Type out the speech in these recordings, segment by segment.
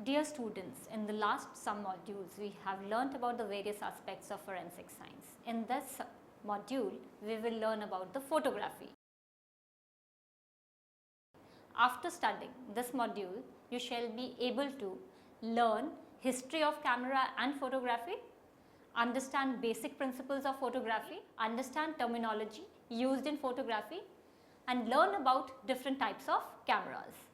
Dear students, in the last some modules we have learnt about the various aspects of forensic science. In this module we will learn about the photography. After studying this module, you shall be able to learn history of camera and photography, understand basic principles of photography, understand terminology used in photography, and learn about different types of cameras.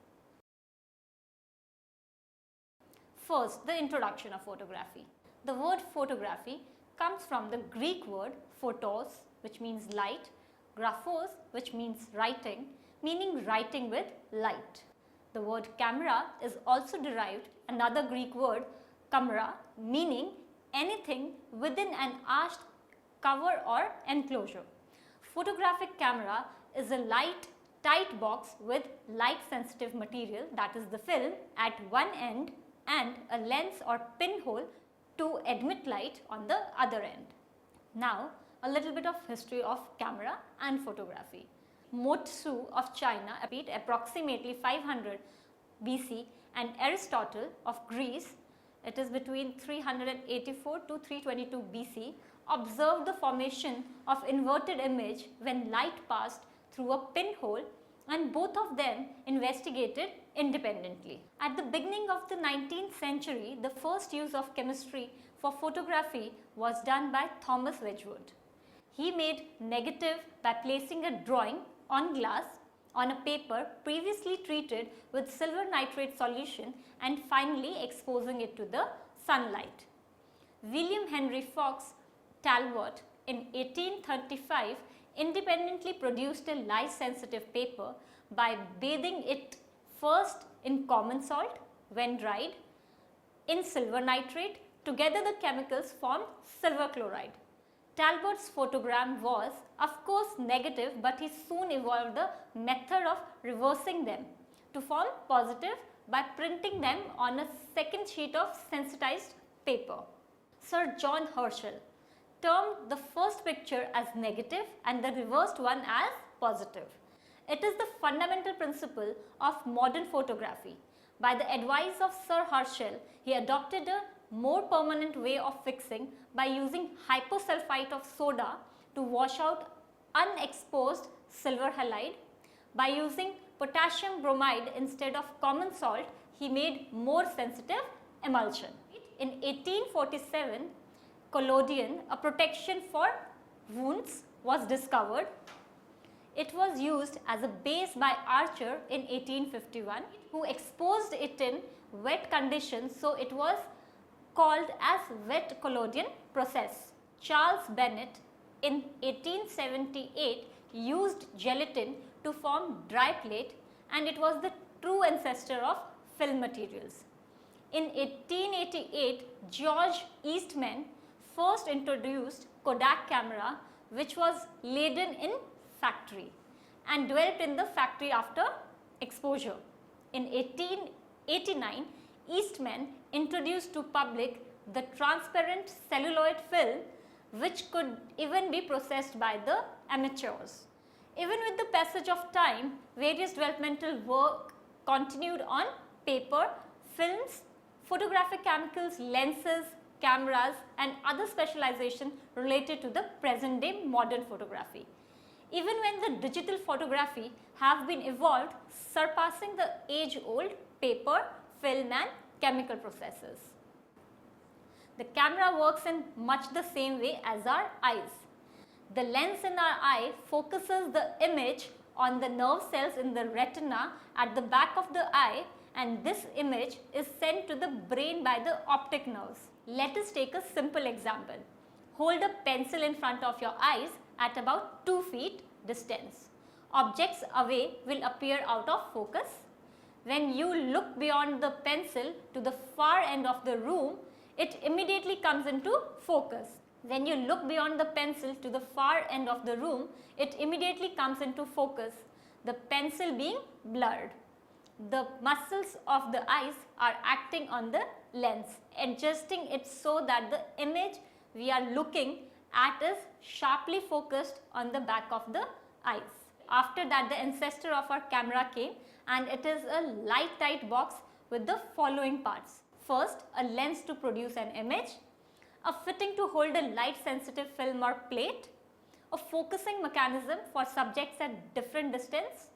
First, the introduction of photography. The word photography comes from the Greek word photos, which means light, graphos, which means writing, meaning writing with light. The word camera is also derived another Greek word camera, meaning anything within an arched cover or enclosure. Photographic camera is a light, tight box with light sensitive material, that is the film, at one end and a lens or pinhole to admit light on the other end. Now, a little bit of history of camera and photography. Motsu of China appeared approximately 500 BC, and Aristotle of Greece, it is between 384 to 322 BC, observed the formation of inverted image when light passed through a pinhole, and both of them investigated independently. At the beginning of the 19th century, the first use of chemistry for photography was done by Thomas Wedgwood. He made negative by placing a drawing on glass on a paper previously treated with silver nitrate solution and finally exposing it to the sunlight. William Henry Fox Talbot in 1835 independently produced a light sensitive paper by bathing it first in common salt when dried, in silver nitrate. Together the chemicals formed silver chloride. Talbot's photogram was of course negative, but he soon evolved the method of reversing them to form positive by printing them on a second sheet of sensitized paper. Sir John Herschel termed the first picture as negative and the reversed one as positive. It is the fundamental principle of modern photography. By the advice of Sir Herschel, he adopted a more permanent way of fixing by using hyposulfite of soda to wash out unexposed silver halide. By using potassium bromide instead of common salt, he made more sensitive emulsion. In 1847, collodion, a protection for wounds, was discovered. It was used as a base by Aperture in 1851, who exposed it in wet conditions, so it was called as wet collodion process. Charles Bennett in 1878 used gelatin to form dry plate, and it was the true ancestor of film materials. In 1888, George Eastman first introduced Kodak camera, which was laden in factory and developed in the factory after exposure. In 1889, Eastman introduced to public the transparent celluloid film, which could even be processed by the amateurs. Even with the passage of time, various developmental work continued on paper, films, photographic chemicals, lenses, cameras, and other specialization related to the present day modern photography. Even when the digital photography have been evolved, surpassing the age-old paper, film and chemical processes. The camera works in much the same way as our eyes. The lens in our eye focuses the image on the nerve cells in the retina at the back of the eye, and this image is sent to the brain by the optic nerves. Let us take a simple example. Hold a pencil in front of your eyes at about 2 feet distance. Objects away will appear out of focus. When you look beyond the pencil to the far end of the room, it immediately comes into focus. When you look beyond the pencil to the far end of the room, it immediately comes into focus, the pencil being blurred. The muscles of the eyes are acting on the lens, adjusting it so that the image we are looking at is sharply focused on the back of the eyes. After that, the ancestor of our camera came, and it is a light tight box with the following parts. First, a lens to produce an image, a fitting to hold a light sensitive film or plate, a focusing mechanism for subjects at different distance,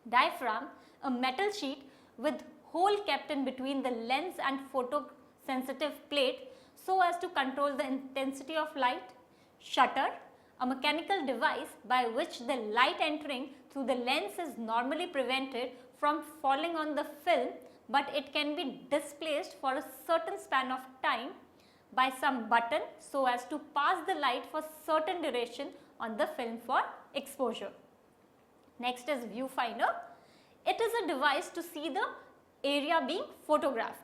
diaphragm, a metal sheet with hole kept in between the lens and photosensitive plate so as to control the intensity of light, shutter, a mechanical device by which the light entering through the lens is normally prevented from falling on the film, but it can be displaced for a certain span of time by some button so as to pass the light for certain duration on the film for exposure. Next is viewfinder. It is a device to see the area being photographed.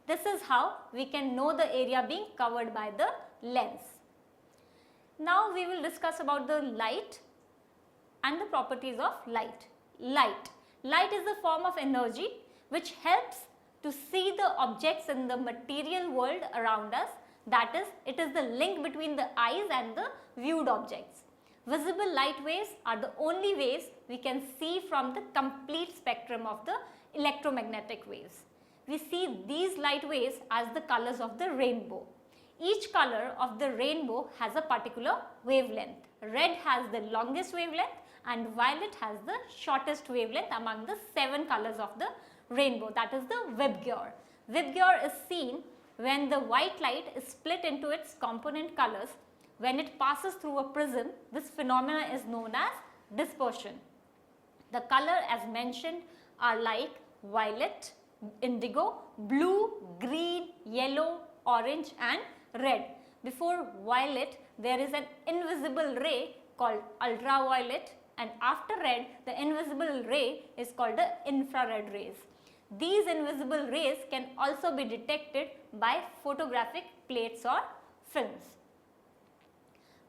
This is how we can know the area being covered by the lens. Now we will discuss about the light and the properties of light. Light is a form of energy which helps to see the objects in the material world around us. That is, it is the link between the eyes and the viewed objects. Visible light waves are the only waves we can see from the complete spectrum of the electromagnetic waves. We see these light waves as the colors of the rainbow. Each color of the rainbow has a particular wavelength. Red has the longest wavelength and violet has the shortest wavelength among the 7 colors of the rainbow, that is the Vibgyor. Vibgyor is seen when the white light is split into its component colors. When it passes through a prism, this phenomena is known as dispersion. The color as mentioned are like violet, indigo, blue, green, yellow, orange and red. Before violet, there is an invisible ray called ultraviolet, and after red, the invisible ray is called the infrared rays. These invisible rays can also be detected by photographic plates or films.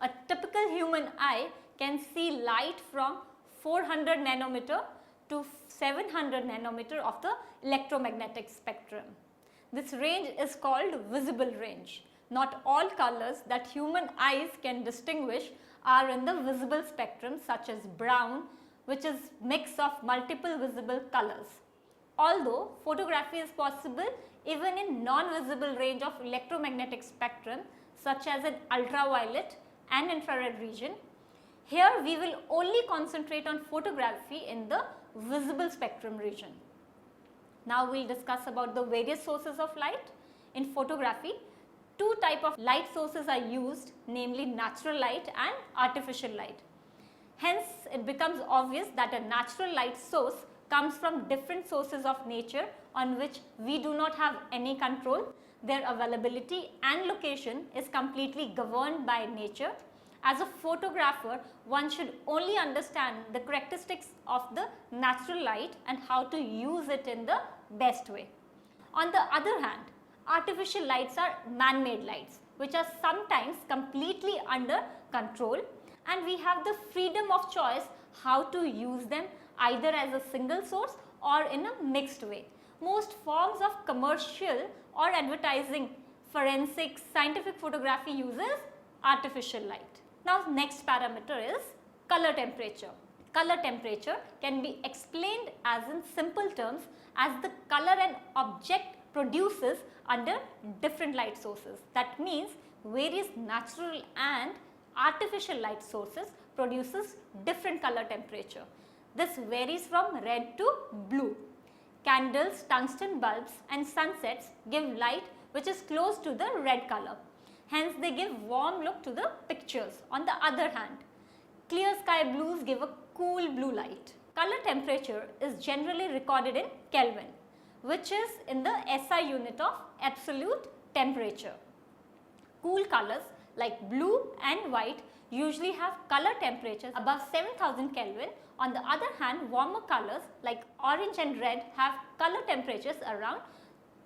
A typical human eye can see light from 400 nanometer to 700 nanometer of the electromagnetic spectrum. This range is called visible range. Not all colors that human eyes can distinguish are in the visible spectrum, such as brown, which is mix of multiple visible colors. Although photography is possible even in non-visible range of electromagnetic spectrum, such as in ultraviolet and infrared region, here we will only concentrate on photography in the visible spectrum region. Now we will discuss about the various sources of light. In photography, 2 types of light sources are used, namely natural light and artificial light. Hence, it becomes obvious that a natural light source comes from different sources of nature on which we do not have any control. Their availability and location is completely governed by nature. As a photographer, one should only understand the characteristics of the natural light and how to use it in the best way. On the other hand, artificial lights are man-made lights, which are sometimes completely under control, and we have the freedom of choice how to use them either as a single source or in a mixed way. Most forms of commercial or advertising, forensic, scientific photography uses artificial light. Now next parameter is color temperature. Color temperature can be explained as in simple terms as the color an object produces under different light sources. That means various natural and artificial light sources produces different color temperature. This varies from red to blue. Candles, tungsten bulbs and sunsets give light which is close to the red color. Hence they give warm look to the pictures. On the other hand, clear sky blues give a cool blue light. Color temperature is generally recorded in Kelvin, which is in the SI unit of absolute temperature. Cool colors like blue and white usually have color temperatures above 7000 Kelvin. On the other hand, warmer colors like orange and red have color temperatures around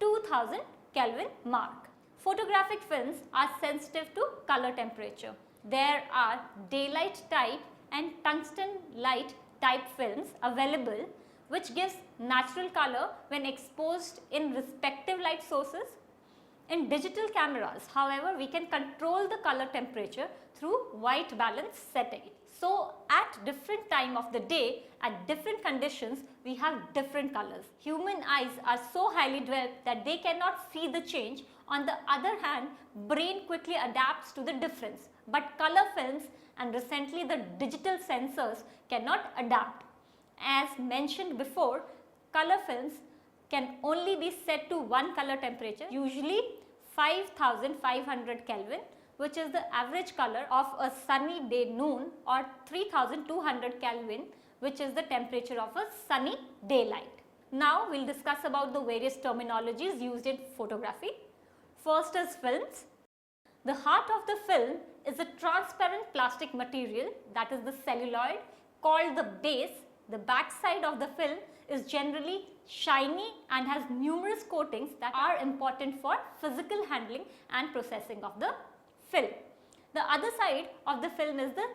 2000 Kelvin mark. Photographic films are sensitive to color temperature. There are daylight type and tungsten light type films available which gives natural color when exposed in respective light sources. In digital cameras, however, we can control the color temperature through white balance setting. So at different time of the day, at different conditions, we have different colors. Human eyes are so highly developed that they cannot see the change. On the other hand, brain quickly adapts to the difference. But color films and recently the digital sensors cannot adapt. As mentioned before, color films can only be set to one color temperature, usually 5500 Kelvin, which is the average color of a sunny day noon, or 3200 Kelvin, which is the temperature of a sunny daylight. Now we will discuss about the various terminologies used in photography. First is films. The heart of the film is a transparent plastic material, that is the celluloid, called the base. The back side of the film is generally shiny and has numerous coatings that are important for physical handling and processing of the film. The other side of the film is the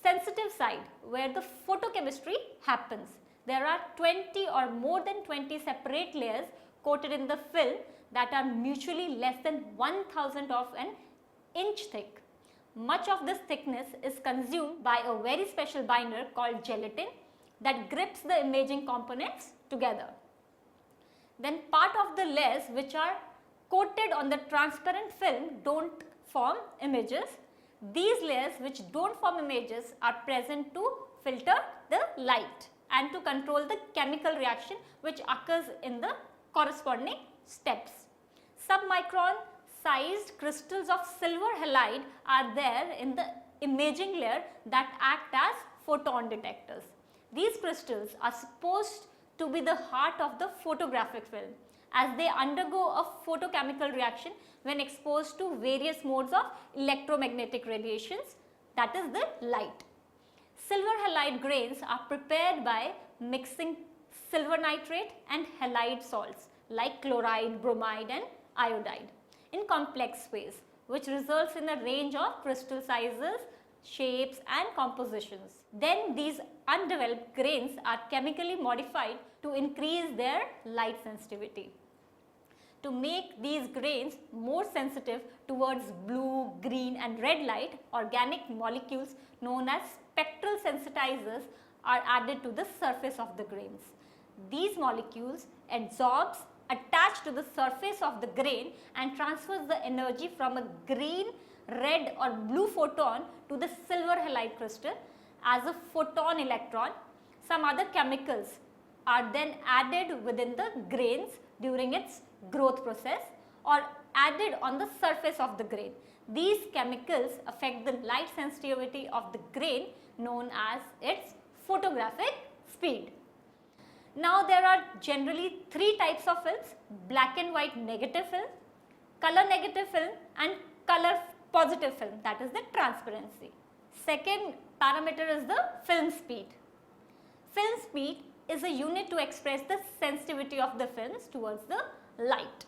sensitive side, where the photochemistry happens. There are 20 or more than 20 separate layers coated in the film that are mutually less than 1,000 of an inch thick. Much of this thickness is consumed by a very special binder called gelatin that grips the imaging components together. Then part of the layers which are coated on the transparent film don't form images. These layers which don't form images are present to filter the light and to control the chemical reaction which occurs in the corresponding steps. Submicron sized crystals of silver halide are there in the imaging layer that act as photon detectors. These crystals are supposed to be the heart of the photographic film, as they undergo a photochemical reaction when exposed to various modes of electromagnetic radiations, that is the light. Silver halide grains are prepared by mixing silver nitrate and halide salts like chloride, bromide and iodide in complex ways, which results in a range of crystal sizes, shapes and compositions. Then these undeveloped grains are chemically modified to increase their light sensitivity. To make these grains more sensitive towards blue, green and red light, organic molecules known as spectral sensitizers are added to the surface of the grains. These molecules absorbs, attach to the surface of the grain and transfers the energy from a green, red or blue photon to the silver halide crystal as a photon electron. Some other chemicals are then added within the grains during its growth process or added on the surface of the grain. These chemicals affect the light sensitivity of the grain, known as its photographic speed. Now there are generally three types of films: black and white negative film, color negative film and color positive film, that is the transparency. Second parameter is the film speed. Film speed is a unit to express the sensitivity of the films towards the light.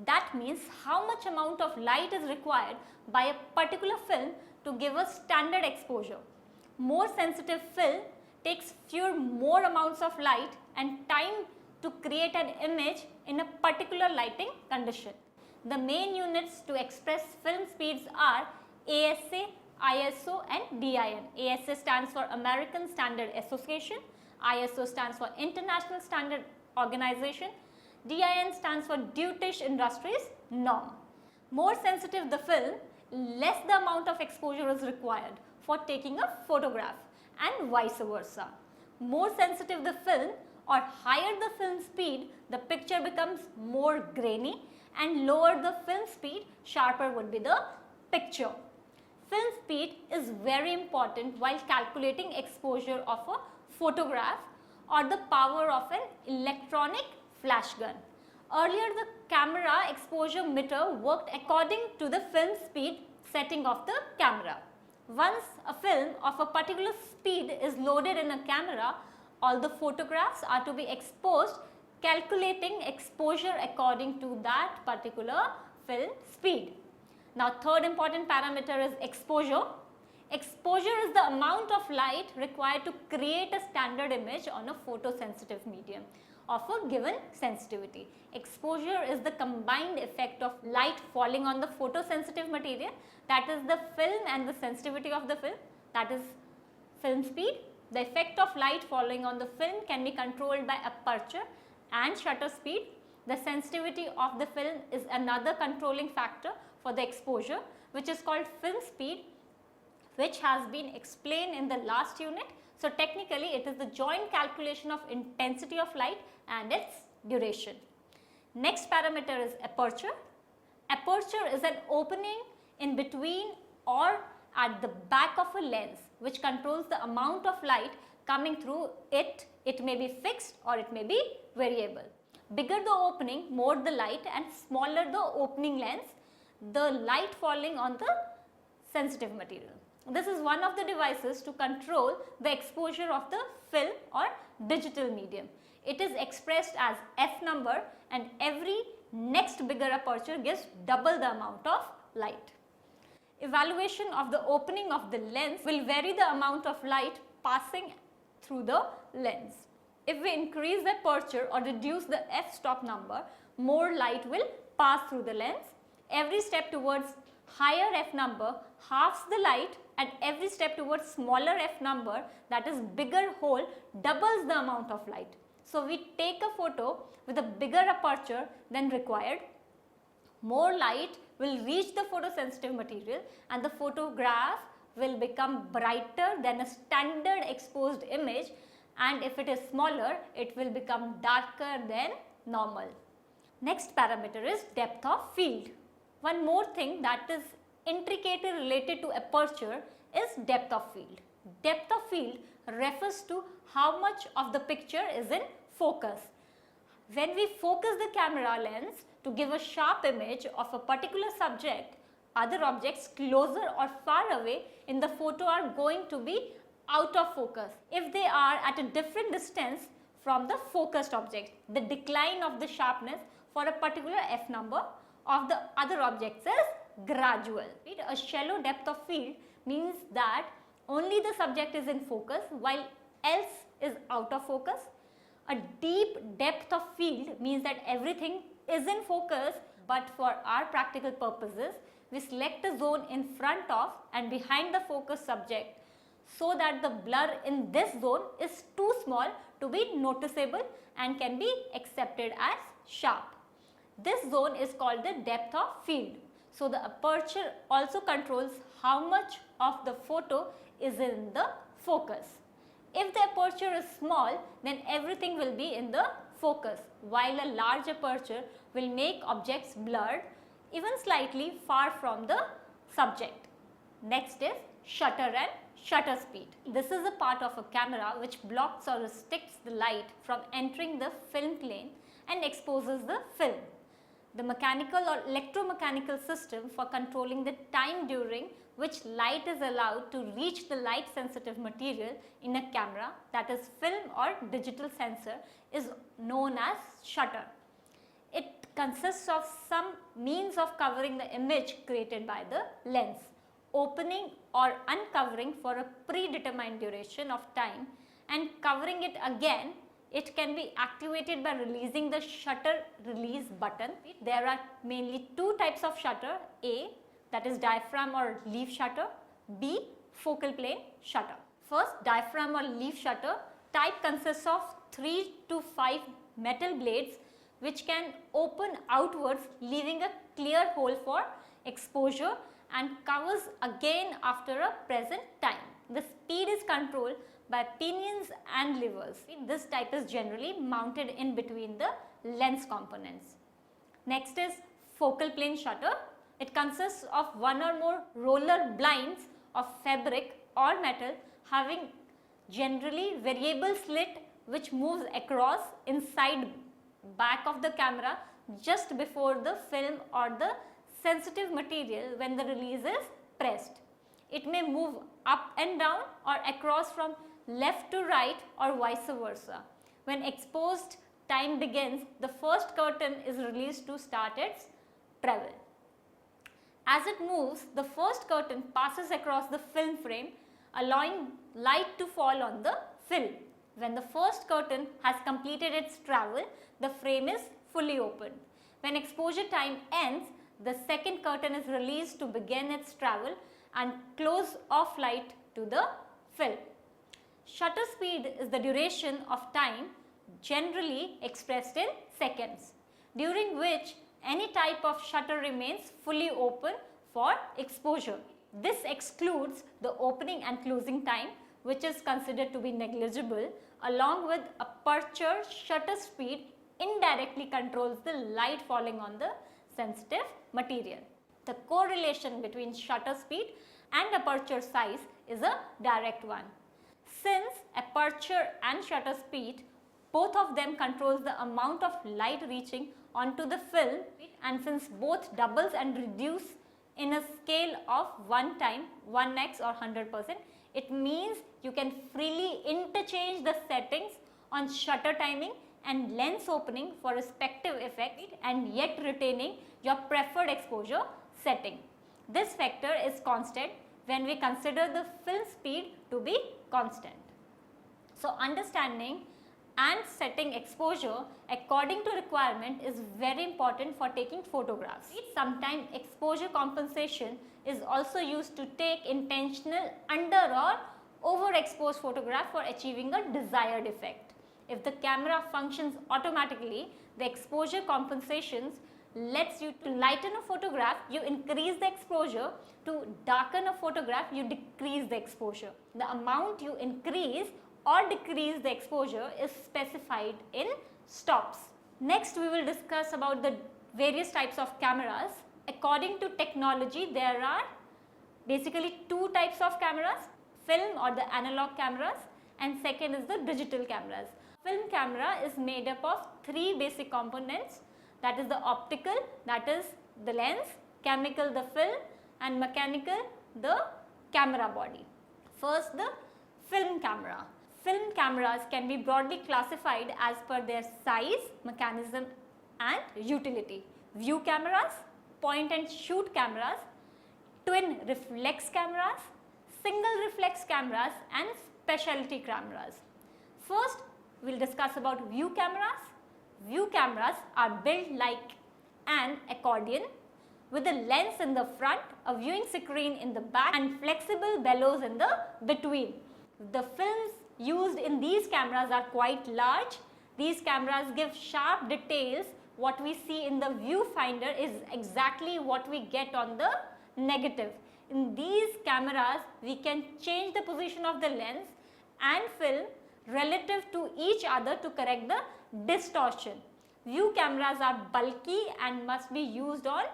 That means how much amount of light is required by a particular film to give a standard exposure. More sensitive film takes more amounts of light and time to create an image in a particular lighting condition. The main units to express film speeds are ASA, ISO and DIN. ASA stands for American Standard Association, ISO stands for International Standard Organization, DIN stands for Dutish Industries Norm. More sensitive the film, less the amount of exposure is required for taking a photograph, and vice versa. More sensitive the film or higher the film speed, the picture becomes more grainy, and lower the film speed, sharper would be the picture. Film speed is very important while calculating exposure of a photograph or the power of an electronic flash gun. Earlier the camera exposure meter worked according to the film speed setting of the camera. Once a film of a particular speed is loaded in a camera, all the photographs are to be exposed calculating exposure according to that particular film speed. Now third important parameter is exposure. Exposure is the amount of light required to create a standard image on a photosensitive medium. of a given sensitivity. Exposure is the combined effect of light falling on the photosensitive material, that is the film, and the sensitivity of the film, that is film speed. The effect of light falling on the film can be controlled by aperture and shutter speed. The sensitivity of the film is another controlling factor for the exposure, which is called film speed, which has been explained in the last unit. So technically it is the joint calculation of intensity of light and its duration. Next parameter is aperture. Aperture is an opening in between or at the back of a lens which controls the amount of light coming through it. It may be fixed or it may be variable. Bigger the opening, more the light, and smaller the opening lens, the light falling on the sensitive material. This is one of the devices to control the exposure of the film or digital medium. It is expressed as f number, and every next bigger aperture gives double the amount of light. Evaluation of the opening of the lens will vary the amount of light passing through the lens. If we increase the aperture or reduce the f-stop number, more light will pass through the lens. Every step towards higher f number halves the light, and every step towards smaller f number, that is bigger hole, doubles the amount of light. So we take a photo with a bigger aperture than required. More light will reach the photosensitive material and the photograph will become brighter than a standard exposed image, and if it is smaller, it will become darker than normal. Next parameter is depth of field. One more thing that is intricately related to aperture is depth of field. Depth of field refers to how much of the picture is in focus. When we focus the camera lens to give a sharp image of a particular subject, other objects closer or far away in the photo are going to be out of focus. If they are at a different distance from the focused object, the decline of the sharpness for a particular f number of the other objects is gradual. A shallow depth of field means that only the subject is in focus while else is out of focus. A deep depth of field means that everything is in focus, but for our practical purposes, we select a zone in front of and behind the focused subject so that the blur in this zone is too small to be noticeable and can be accepted as sharp. This zone is called the depth of field. So the aperture also controls how much of the photo is in the focus. If the aperture is small, then everything will be in the focus, while a large aperture will make objects blurred even slightly far from the subject. Next is shutter and shutter speed. This is a part of a camera which blocks or restricts the light from entering the film plane and exposes the film. The mechanical or electromechanical system for controlling the time during which light is allowed to reach the light sensitive material in a camera, that is film or digital sensor, is known as shutter. It consists of some means of covering the image created by the lens, opening or uncovering for a predetermined duration of time and covering it again. It can be activated by releasing the shutter release button. There are mainly two types of shutter: A, that is diaphragm or leaf shutter; B, focal plane shutter. First, diaphragm or leaf shutter type consists of 3 to 5 metal blades which can open outwards, leaving a clear hole for exposure, and covers again after a present time. The speed is controlled by pinions and levers. This type is generally mounted in between the lens components. Next is focal plane shutter. It consists of one or more roller blinds of fabric or metal having generally variable slit which moves across inside back of the camera just before the film or the sensitive material when the release is pressed. It may move up and down or across from left to right or vice versa. When exposed time begins, the first curtain is released to start its travel. As it moves, the first curtain passes across the film frame, allowing light to fall on the film. When the first curtain has completed its travel, the frame is fully opened. When exposure time ends, the second curtain is released to begin its travel and close off light to the film. Shutter speed is the duration of time generally expressed in seconds, during which any type of shutter remains fully open for exposure. This excludes the opening and closing time, which is considered to be negligible. Along with aperture, shutter speed indirectly controls the light falling on the sensitive material. The correlation between shutter speed and aperture size is a direct one. Since aperture and shutter speed, both of them controls the amount of light reaching onto the film, and since both doubles and reduce in a scale of 1 time 1x or 100%, it means you can freely interchange the settings on shutter timing and lens opening for respective effect and yet retaining your preferred exposure setting. This factor is constant when we consider the film speed to be constant. So, understanding and setting exposure according to requirement is very important for taking photographs. Sometimes exposure compensation is also used to take intentional under or overexposed photograph for achieving a desired effect. If the camera functions automatically, the exposure compensations lets you to lighten a photograph, you increase the exposure, to darken a photograph, you decrease the exposure. The amount you increase or decrease the exposure is specified in stops. Next, we will discuss about the various types of cameras. According to technology, there are basically two types of cameras, film or the analog cameras, and second is the digital cameras. Film camera is made up of three basic components, that is the optical, that is the lens, chemical the film, and mechanical the camera body. First, the film camera. Film cameras can be broadly classified as per their size, mechanism and utility. View cameras, point and shoot cameras, twin reflex cameras, single reflex cameras and specialty cameras. First, we will discuss about view cameras. View cameras are built like an accordion with a lens in the front, a viewing screen in the back and flexible bellows in the between. The films used in these cameras are quite large. These cameras give sharp details. What we see in the viewfinder is exactly what we get on the negative. In these cameras, we can change the position of the lens and film relative to each other to correct the distortion. View cameras are bulky and must be used on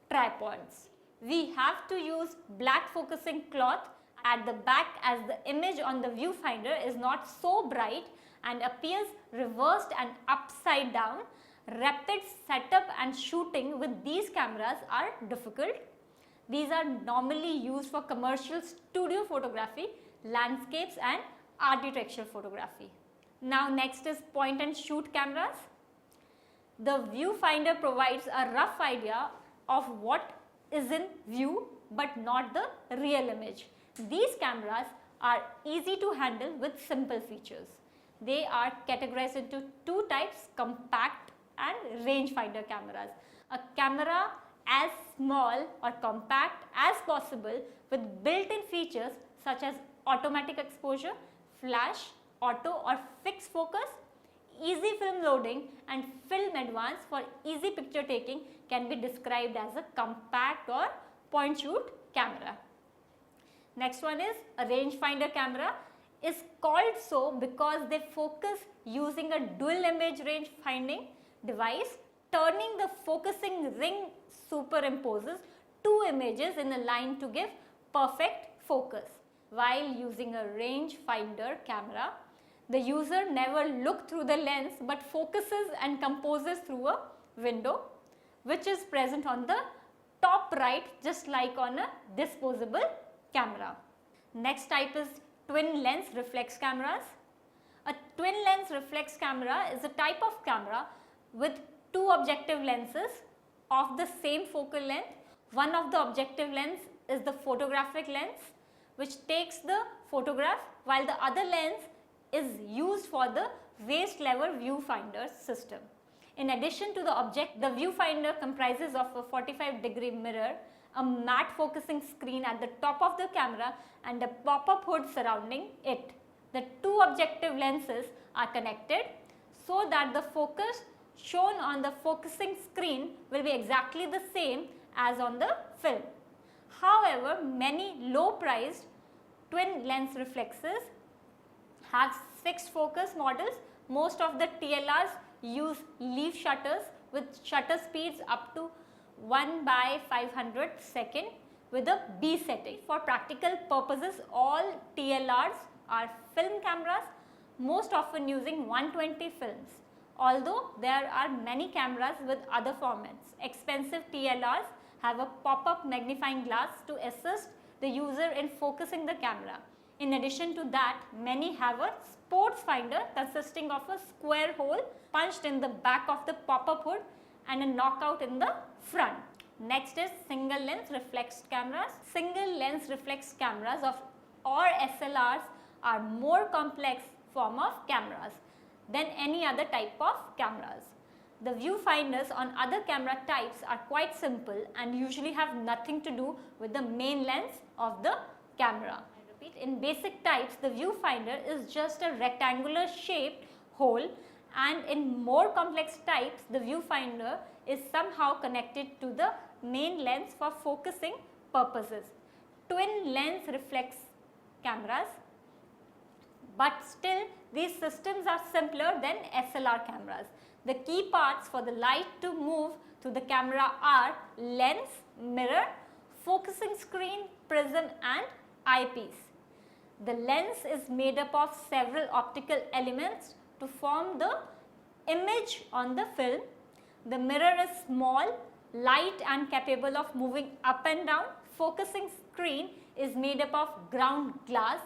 tripods. We have to use black focusing cloth at the back as the image on the viewfinder is not so bright and appears reversed and upside down. Rapid setup and shooting with these cameras are difficult. These are normally used for commercial studio photography, landscapes and architectural photography. Now next is point and shoot cameras. The viewfinder provides a rough idea of what is in view but not the real image. These cameras are easy to handle with simple features. They are categorized into two types, compact and rangefinder cameras. A camera as small or compact as possible with built-in features such as automatic exposure, flash, auto or fixed focus, easy film loading and film advance for easy picture taking can be described as a compact or point shoot camera. Next one is a rangefinder camera. Is called so because they focus using a dual image range finding device. Turning the focusing ring superimposes two images in a line to give perfect focus. While using a rangefinder camera, the user never looks through the lens but focuses and composes through a window which is present on the top right, just like on a disposable camera. Next type is twin lens reflex cameras. A twin lens reflex camera is a type of camera with two objective lenses of the same focal length. One of the objective lens is the photographic lens which takes the photograph, while the other lens is used for the waist level viewfinder system. In addition to the object, the viewfinder comprises of a 45-degree mirror, a matte focusing screen at the top of the camera and a pop-up hood surrounding it. The two objective lenses are connected so that the focus shown on the focusing screen will be exactly the same as on the film. However, many low-priced twin lens reflexes have fixed focus models. Most of the TLRs use leaf shutters with shutter speeds up to 1/500 second with a B setting. For practical purposes, all TLRs are film cameras, most often using 120 films. Although there are many cameras with other formats. Expensive TLRs have a pop-up magnifying glass to assist the user in focusing the camera. In addition to that, many have a sports finder consisting of a square hole punched in the back of the pop-up hood and a knockout in the front. Next is single lens reflex cameras. Single lens reflex cameras or SLRs are more complex form of cameras than any other type of cameras. The viewfinders on other camera types are quite simple and usually have nothing to do with the main lens of the camera. I repeat, in basic types, the viewfinder is just a rectangular shaped hole, and in more complex types, the viewfinder is somehow connected to the main lens for focusing purposes. Twin lens reflex cameras, but still these systems are simpler than SLR cameras. The key parts for the light to move through the camera are lens, mirror, focusing screen, prism and eyepiece. The lens is made up of several optical elements to form the image on the film. The mirror is small, light and capable of moving up and down. Focusing screen is made up of ground glass,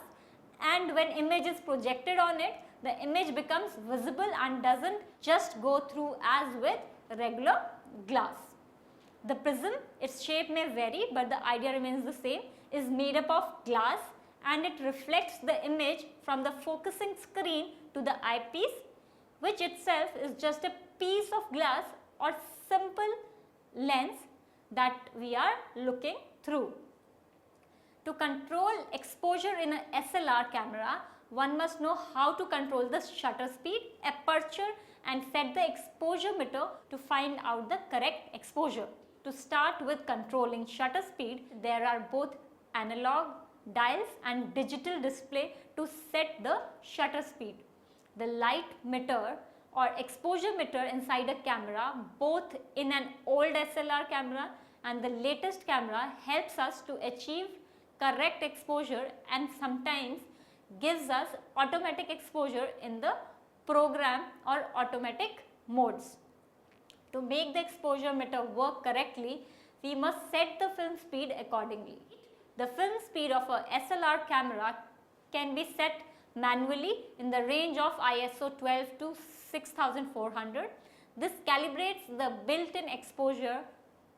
and when image is projected on it, the image becomes visible and doesn't just go through as with regular glass. The prism, its shape may vary but the idea remains the same, is made up of glass and it reflects the image from the focusing screen to the eyepiece, which itself is just a piece of glass or simple lens that we are looking through. To control exposure in an SLR camera, one must know how to control the shutter speed, aperture and set the exposure meter to find out the correct exposure. To start with controlling shutter speed, there are both analog dials and digital display to set the shutter speed. The light meter or exposure meter inside a camera, both in an old SLR camera and the latest camera, helps us to achieve correct exposure and sometimes gives us automatic exposure in the program or automatic modes. To make the exposure meter work correctly, we must set the film speed accordingly. The film speed of a SLR camera can be set manually in the range of ISO 12 to 6400. This calibrates the built-in exposure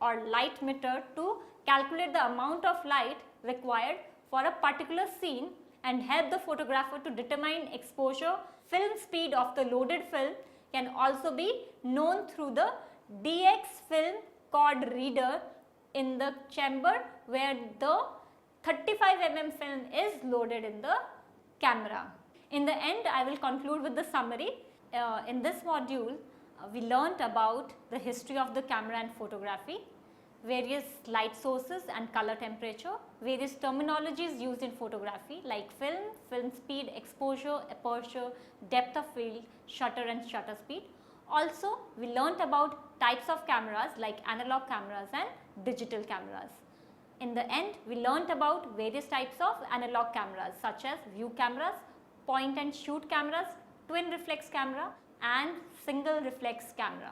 or light meter to calculate the amount of light required for a particular scene and help the photographer to determine exposure. Film speed of the loaded film can also be known through the DX film card reader in the chamber where the 35 mm film is loaded in the camera. In the end, I will conclude with the summary. In this module, we learnt about the history of the camera and photography, various light sources and color temperature, various terminologies used in photography like film, film speed, exposure, aperture, depth of field, shutter and shutter speed. Also, we learnt about types of cameras like analog cameras and digital cameras. In the end, we learnt about various types of analog cameras such as view cameras, point and shoot cameras, twin reflex camera and single reflex camera.